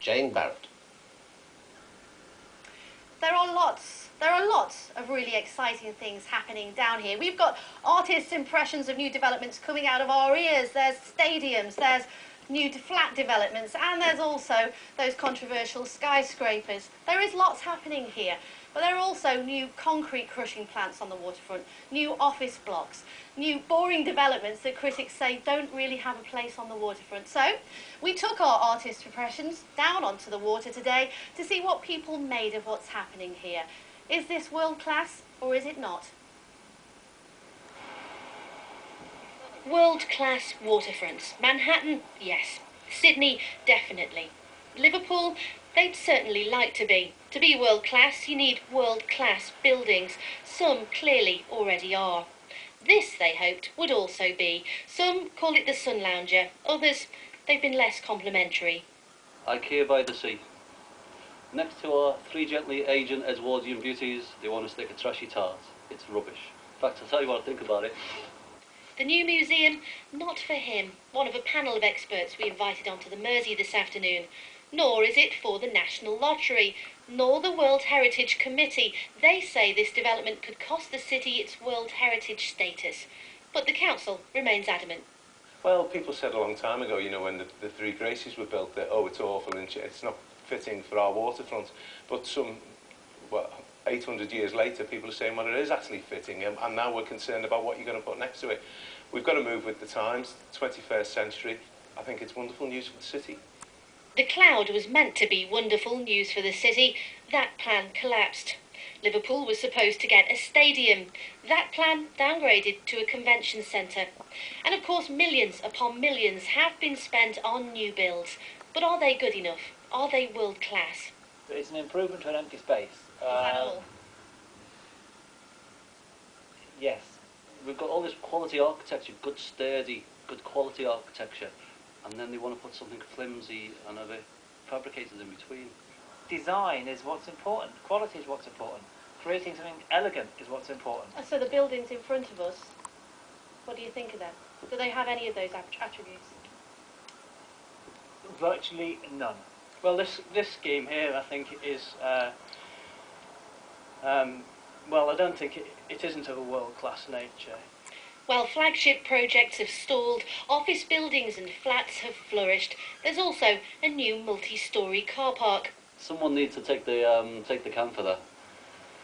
Jane Barrett. There are lots of really exciting things happening down here. We've got artists' impressions of new developments coming out of our ears. There's stadiums, there's new flat developments, and there's also those controversial skyscrapers. There is lots happening here, but there are also new concrete crushing plants on the waterfront, new office blocks, new boring developments that critics say don't really have a place on the waterfront. So we took our artist impressions down onto the water today to see what people made of what's happening here. Is this world class or is it not? World-class waterfronts. Manhattan, yes. Sydney, definitely. Liverpool, they'd certainly like to be. To be world-class, you need world-class buildings. Some clearly already are. This, they hoped, would also be. Some call it the Sun Lounger. Others, they've been less complimentary. IKEA by the sea. Next to our three gently aging Edwardian beauties, they want to stick a trashy tart. It's rubbish. In fact, I'll tell you what I think about it. The new museum, not for him, one of a panel of experts we invited onto the Mersey this afternoon. Nor is it for the National Lottery, nor the World Heritage Committee. They say this development could cost the city its World Heritage status. But the council remains adamant. Well, people said a long time ago, you know, when the Three Graces were built, that, oh, it's awful and it's not fitting for our waterfront. But 800 years later, people are saying, well, it is actually fitting, and now we're concerned about what you're going to put next to it. We've got to move with the times, 21st century. I think it's wonderful news for the city. The cloud was meant to be wonderful news for the city. That plan collapsed. Liverpool was supposed to get a stadium. That plan downgraded to a convention centre. And of course, millions upon millions have been spent on new builds. But are they good enough? Are they world class? It's an improvement to an empty space. Is that all? Yes. We've got all this quality architecture, good sturdy, good quality architecture, and then they want to put something flimsy and a bit fabricated in between. Design is what's important. Quality is what's important. Creating something elegant is what's important. So the buildings in front of us, what do you think of them? Do they have any of those attributes? Virtually none. Well, this scheme here, I think, is well, I don't think it isn't of a world-class nature. While flagship projects have stalled, office buildings and flats have flourished. There's also a new multi-storey car park. Someone needs to take the can for that.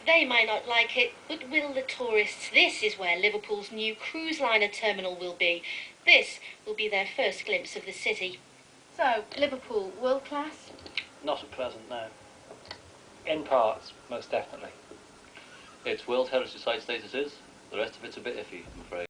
They might not like it, but will the tourists? This is where Liverpool's new cruise liner terminal will be. This will be their first glimpse of the city. So, Liverpool, world class? Not at present, no. In parts, most definitely. It's World Heritage Site status is. The rest of it's a bit iffy, I'm afraid.